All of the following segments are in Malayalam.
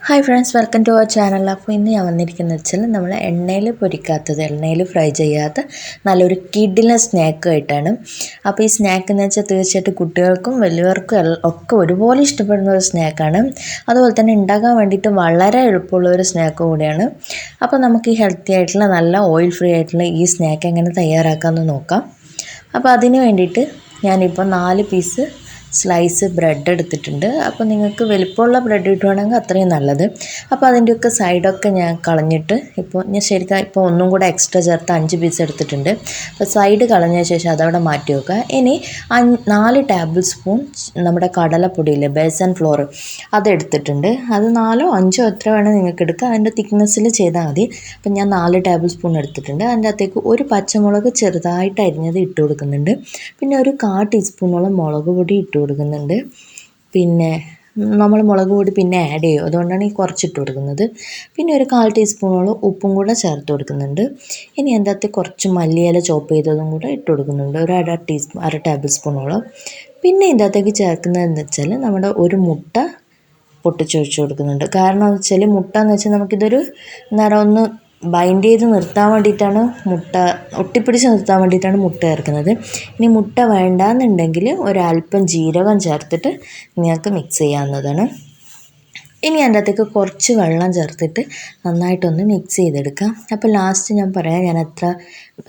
Hi friends, welcome to our channel. അപ്പോൾ ഇന്ന് ഞാൻ വന്നിരിക്കുന്നത് വെച്ചാൽ നമ്മൾ എണ്ണയിൽ പൊരിക്കാത്തത്, എണ്ണയിൽ ഫ്രൈ ചെയ്യാത്ത നല്ലൊരു കിഡിലെ സ്നാക്കുമായിട്ടാണ്. അപ്പോൾ ഈ സ്നാക്ക് എന്ന് വെച്ചാൽ തീർച്ചയായിട്ടും കുട്ടികൾക്കും വലിയവർക്കും ഒക്കെ ഒരുപോലെ ഇഷ്ടപ്പെടുന്ന ഒരു സ്നാക്കാണ്. അതുപോലെ തന്നെ ഉണ്ടാക്കാൻ വേണ്ടിയിട്ട് വളരെ എളുപ്പമുള്ള ഒരു സ്നാക്ക് കൂടിയാണ്. അപ്പോൾ നമുക്ക് ഈ ഹെൽത്തി ആയിട്ടുള്ള നല്ല ഓയിൽ ഫ്രീ ആയിട്ടുള്ള ഈ സ്നാക്ക് എങ്ങനെ തയ്യാറാക്കാമെന്ന് നോക്കാം. അപ്പോൾ അതിന് വേണ്ടിയിട്ട് ഞാനിപ്പോൾ 4 പീസ് സ്ലൈസ് ബ്രെഡ് എടുത്തിട്ടുണ്ട്. അപ്പോൾ നിങ്ങൾക്ക് വലിപ്പമുള്ള ബ്രെഡ് കിട്ടുവാണെങ്കിൽ അത്രയും നല്ലത്. അപ്പോൾ അതിൻ്റെയൊക്കെ സൈഡൊക്കെ ഞാൻ കളഞ്ഞിട്ട് ഇപ്പോൾ ഞാൻ ശരിക്കും ഇപ്പോൾ ഒന്നും കൂടെ എക്സ്ട്രാ ചേർത്ത് 5 പീസ് എടുത്തിട്ടുണ്ട്. അപ്പോൾ സൈഡ് കളഞ്ഞ ശേഷം അതവിടെ മാറ്റി വെക്കുക. ഇനി 4 ടേബിൾ സ്പൂൺ നമ്മുടെ കടലപ്പൊടിയില്ലേ, ബേസൻ ഫ്ലോർ, അതെടുത്തിട്ടുണ്ട്. അത് 4ഓ 5ഓ എത്ര വേണം നിങ്ങൾക്ക് എടുക്കുക, അതിൻ്റെ തിക്നെസ്സിൽ ചെയ്താൽ മതി. അപ്പം ഞാൻ 4 ടേബിൾ സ്പൂൺ എടുത്തിട്ടുണ്ട്. അതിൻ്റെ അകത്തേക്ക് ഒരു പച്ചമുളക് ചെറുതായിട്ട് അരിഞ്ഞത് ഇട്ട് കൊടുക്കുന്നുണ്ട്. പിന്നെ ഒരു 1/4 ടീസ്പൂണോളം മുളക് പൊടി ഇട്ട് കൊടുക്കുന്നുണ്ട്. പിന്നെ നമ്മൾ മുളക് പൊടി പിന്നെ ആഡ് ചെയ്യും, അതുകൊണ്ടാണ് ഈ കുറച്ചിട്ട് കൊടുക്കുന്നത്. പിന്നെ ഒരു 1/4 ടീസ്പൂണോളം ഉപ്പും കൂടെ ചേർത്ത് കൊടുക്കുന്നുണ്ട്. ഇനി അതിൻ്റെ അകത്ത് കുറച്ച് മല്ലിയില ചോപ്പ് ചെയ്തതും കൂടെ ഇട്ട് കൊടുക്കുന്നുണ്ട്, ഒരു അര ടേബിൾ സ്പൂണോളം. പിന്നെ ഇതിൻ്റെ അകത്തേക്ക് ചേർക്കുന്നതെന്ന് വെച്ചാൽ നമ്മുടെ ഒരു മുട്ട പൊട്ടിച്ചൊഴിച്ച് കൊടുക്കുന്നുണ്ട്. കാരണം എന്ന് വെച്ചാൽ മുട്ട എന്ന് വെച്ചാൽ നമുക്കിതൊരു ഒന്ന് ബൈൻഡ് ചെയ്ത് നിർത്താൻ വേണ്ടിയിട്ടാണ്, മുട്ട ഒട്ടിപ്പിടിച്ച് നിർത്താൻ വേണ്ടിയിട്ടാണ് മുട്ട ചേർക്കുന്നത്. ഇനി മുട്ട വേണ്ടാന്നുണ്ടെങ്കിൽ ഒരല്പം ജീരകം ചേർത്തിട്ട് നിങ്ങൾക്ക് മിക്സ് ചെയ്യാവുന്നതാണ്. ഇനി അതിൻ്റെ അകത്തേക്ക് കുറച്ച് വെള്ളം ചേർത്തിട്ട് നന്നായിട്ടൊന്ന് മിക്സ് ചെയ്തെടുക്കാം. അപ്പോൾ ലാസ്റ്റ് ഞാൻ പറയാം ഞാൻ എത്ര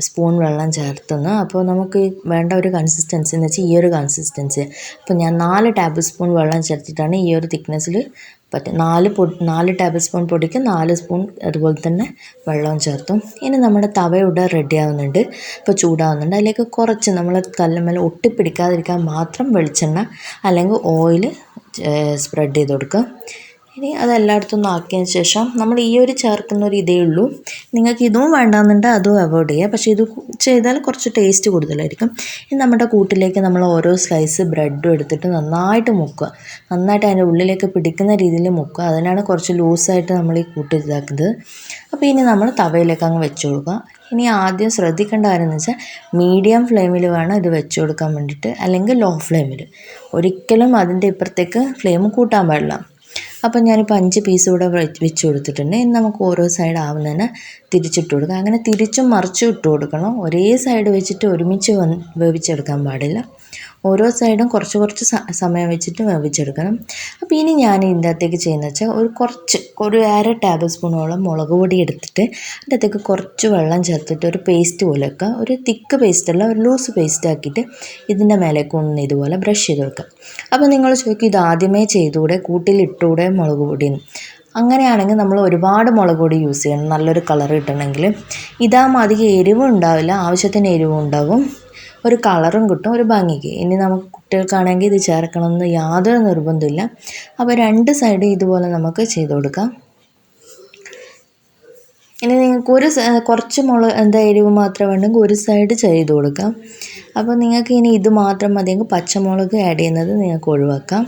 സ്പൂൺ വെള്ളം ചേർത്തെന്ന്. അപ്പോൾ നമുക്ക് വേണ്ട ഒരു കൺസിസ്റ്റൻസി എന്ന് വെച്ചാൽ ഈ ഒരു കൺസിസ്റ്റൻസി. അപ്പോൾ ഞാൻ 4 ടേബിൾ സ്പൂൺ വെള്ളം ചേർത്തിട്ടാണ് ഈ ഒരു തിക്നെസ്സിൽ പറ്റും. 4 ടേബിൾ സ്പൂൺ പൊടിക്ക് 4 സ്പൂൺ അതുപോലെ തന്നെ വെള്ളവും ചേർത്തു. ഇനി നമ്മുടെ തവയുടെ റെഡി ആവുന്നുണ്ട്, ഇപ്പോൾ ചൂടാവുന്നുണ്ട്. അതിലേക്ക് കുറച്ച് നമ്മൾ കല്ലുമ്മേൽ ഒട്ടിപ്പിടിക്കാതിരിക്കാൻ മാത്രം വെളിച്ചെണ്ണ അല്ലെങ്കിൽ ഓയിൽ സ്പ്രെഡ് ചെയ്ത് കൊടുക്കുക. ഇനി അതെല്ലായിടത്തും ആക്കിയതിന് ശേഷം നമ്മൾ ഈ ഒരു ചേർക്കുന്ന ഒരു ഇതേ ഉള്ളൂ. നിങ്ങൾക്ക് ഇതും വേണ്ടാന്നുണ്ടെങ്കിൽ അതും അവോയ്ഡ് ചെയ്യുക, പക്ഷേ ഇത് ചെയ്താൽ കുറച്ച് ടേസ്റ്റ് കൂടുതലായിരിക്കും. ഇനി നമ്മുടെ കൂട്ടിലേക്ക് നമ്മൾ ഓരോ സ്ലൈസ് ബ്രെഡും എടുത്തിട്ട് നന്നായിട്ട് മുക്കുക, നന്നായിട്ട് അതിൻ്റെ ഉള്ളിലേക്ക് പിടിക്കുന്ന രീതിയിൽ മുക്കുക. അതിനാണ് കുറച്ച് ലൂസായിട്ട് നമ്മൾ ഈ കൂട്ട് ഇതാക്കുന്നത്. അപ്പോൾ ഇനി നമ്മൾ തവയിലേക്ക് അങ്ങ് വെച്ച് കൊടുക്കുക. ഇനി ആദ്യം ശ്രദ്ധിക്കേണ്ട കാര്യം എന്ന് വെച്ചാൽ മീഡിയം ഫ്ലെയിമിൽ വേണം ഇത് വെച്ച് കൊടുക്കാൻ വേണ്ടിയിട്ട്, അല്ലെങ്കിൽ ലോ ഫ്ലെയിമിൽ. ഒരിക്കലും അതിൻ്റെ ഇപ്പുറത്തേക്ക് ഫ്ലെയിം കൂട്ടാൻ പാടില്ല. അപ്പം ഞാനിപ്പോൾ 5 പീസ് കൂടെ വെച്ച് കൊടുത്തിട്ടുണ്ട്. ഇനി നമുക്ക് ഓരോ സൈഡ് ആവുന്നതിന് തിരിച്ചിട്ട് കൊടുക്കാം. അങ്ങനെ തിരിച്ചും മറിച്ചും ഇട്ട് കൊടുക്കണം. ഒരേ സൈഡ് വെച്ചിട്ട് ഒരുമിച്ച് വേവിച്ചെടുക്കാൻ പാടില്ല. ഓരോ സൈഡും കുറച്ച് സമയം വെച്ചിട്ട് വേവിച്ചെടുക്കണം. അപ്പോൾ ഇനി ഞാൻ ഇതിൻ്റെ അകത്തേക്ക് ചെയ്യുന്നത് വെച്ചാൽ ഒരു അര ടേബിൾ സ്പൂണോളം മുളക് പൊടി എടുത്തിട്ട് അതിൻ്റെ അകത്തേക്ക് കുറച്ച് വെള്ളം ചേർത്തിട്ട് ഒരു പേസ്റ്റ് പോലെയൊക്കെ, ഒരു തിക്ക് പേസ്റ്റല്ല, ഒരു ലൂസ് പേസ്റ്റ് ആക്കിയിട്ട് ഇതിൻ്റെ മേലേക്ക് ഒന്ന് ഇതുപോലെ ബ്രഷ് ചെയ്ത് വെക്കുക. അപ്പോൾ നിങ്ങൾ ചോദിക്കും ഇത് ആദ്യമേ ചെയ്തുകൂടെ, കൂട്ടിലിട്ടൂടെ മുളക് പൊടിയും? അങ്ങനെയാണെങ്കിൽ നമ്മൾ ഒരുപാട് മുളക് പൊടി യൂസ് ചെയ്യണം നല്ലൊരു കളർ കിട്ടണമെങ്കിൽ. ഇതാകുമ്പോൾ അധികം എരിവും ഉണ്ടാവില്ല, ആവശ്യത്തിന് എരിവും ഉണ്ടാവും, ഒരു കളറും കിട്ടും, ഒരു ഭംഗിക്ക്. ഇനി നമുക്ക് കുട്ടികൾക്കാണെങ്കിൽ ഇത് ചേർക്കണമെന്ന് യാതൊരു നിർബന്ധമില്ല. അപ്പോൾ 2 സൈഡും ഇതുപോലെ നമുക്ക് ചെയ്ത് കൊടുക്കാം. ഇനി നിങ്ങൾക്ക് കുറച്ച് എരിവ് മാത്രം വേണമെങ്കിൽ ഒരു സൈഡ് ചെയ്ത് കൊടുക്കാം. അപ്പോൾ നിങ്ങൾക്ക് ഇനി ഇത് മാത്രം മതിയെങ്കിൽ പച്ചമുളക് ആഡ് ചെയ്യുന്നത് നിങ്ങൾക്ക് ഒഴിവാക്കാം.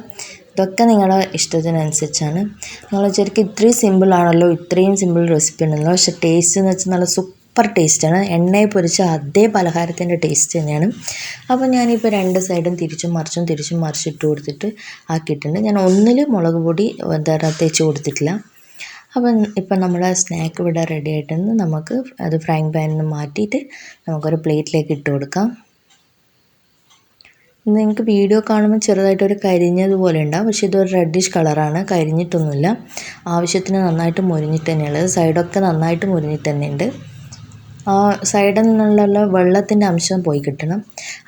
ഇതൊക്കെ നിങ്ങളുടെ ഇഷ്ടത്തിനനുസരിച്ചാണ്. നിങ്ങൾ ശരിക്കും ഇത്രയും സിമ്പിളാണല്ലോ, ഇത്രയും സിമ്പിൾ റെസിപ്പി ഉണ്ടല്ലോ, പക്ഷേ ടേസ്റ്റ് എന്ന് വെച്ചാൽ നല്ല സൂപ്പർ ടേസ്റ്റാണ്. എണ്ണയിൽ പൊരിച്ച അതേ പലഹാരത്തിൻ്റെ ടേസ്റ്റ് തന്നെയാണ്. അപ്പോൾ ഞാനിപ്പോൾ 2 സൈഡും തിരിച്ചും മറിച്ചിട്ട് കൊടുത്തിട്ട് ആക്കിയിട്ടുണ്ട്. ഞാൻ ഒന്നിൽ മുളക് പൊടി തേച്ച് കൊടുത്തിട്ടില്ല. അപ്പം ഇപ്പം നമ്മുടെ സ്നാക്ക് ഇവിടെ റെഡി ആയിട്ടുണ്ട്. നമുക്ക് അത് ഫ്രൈങ് പാനിൽ നിന്ന് മാറ്റിയിട്ട് നമുക്കൊരു പ്ലേറ്റിലേക്ക് ഇട്ട് കൊടുക്കാം. നിങ്ങൾക്ക് വീഡിയോ കാണുമ്പോൾ ചെറുതായിട്ടൊരു കരിഞ്ഞതുപോലെ ഉണ്ടാവും, പക്ഷേ ഇതൊരു റെഡിഷ് കളറാണ്, കരിഞ്ഞിട്ടൊന്നുമില്ല. ആവശ്യത്തിന് നന്നായിട്ട് മുരിഞ്ഞിട്ട് തന്നെയുള്ളത്, സൈഡൊക്കെ നന്നായിട്ട് മുരിഞ്ഞിട്ട് തന്നെയുണ്ട്. ആ സൈഡിൽ നിന്നുള്ള വെള്ളത്തിൻ്റെ അംശം പോയി കിട്ടണം.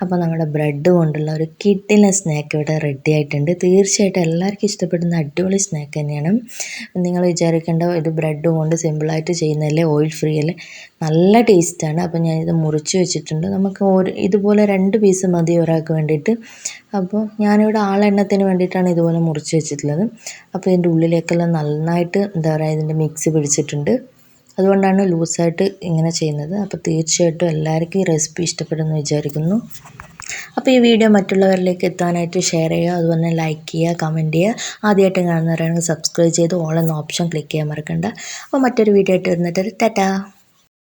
അപ്പോൾ നമ്മുടെ ബ്രെഡ് കൊണ്ടുള്ള ഒരു കിഡിലെ സ്നാക്ക് ഇവിടെ റെഡി ആയിട്ടുണ്ട്. തീർച്ചയായിട്ടും എല്ലാവർക്കും ഇഷ്ടപ്പെടുന്ന അടിപൊളി സ്നാക്ക് തന്നെയാണ്. നിങ്ങൾ വിചാരിക്കേണ്ട ഇത് ബ്രെഡ് കൊണ്ട് സിമ്പിളായിട്ട് ചെയ്യുന്നതല്ലേ, ഓയിൽ ഫ്രീ അല്ലേ, നല്ല ടേസ്റ്റാണ്. അപ്പോൾ ഞാനിത് മുറിച്ച് വെച്ചിട്ടുണ്ട്. നമുക്ക് ഇതുപോലെ 2 പീസ് മതി ഒരാൾക്ക് വേണ്ടിയിട്ട്. അപ്പോൾ ഞാനിവിടെ ആളെണ്ണത്തിന് വേണ്ടിയിട്ടാണ് ഇതുപോലെ മുറിച്ച് വെച്ചിട്ടുള്ളത്. അപ്പോൾ ഇതിൻ്റെ ഉള്ളിലേക്കെല്ലാം നന്നായിട്ട് ഇതിൻ്റെ മിക്സ് പിടിച്ചിട്ടുണ്ട്. അതുകൊണ്ടാണ് ലൂസായിട്ട് ഇങ്ങനെ ചെയ്യുന്നത്. അപ്പോൾ തീർച്ചയായിട്ടും എല്ലാവർക്കും ഈ റെസിപ്പി ഇഷ്ടപ്പെടുമെന്ന് വിചാരിക്കുന്നു. അപ്പോൾ ഈ വീഡിയോ മറ്റുള്ളവരിലേക്ക് എത്താനായിട്ട് ഷെയർ ചെയ്യുക, അതുപോലെ ലൈക്ക് ചെയ്യുക, കമൻറ്റ് ചെയ്യുക. ആദ്യമായിട്ട് കാണുന്നവരാണെങ്കിൽ സബ്സ്ക്രൈബ് ചെയ്ത് ഓൾ എന്ന ഓപ്ഷൻ ക്ലിക്ക് ചെയ്യാൻ മറക്കണ്ട. അപ്പോൾ മറ്റൊരു വീഡിയോ ആയിട്ട് വരുന്നിട്ട് ടാറ്റാ.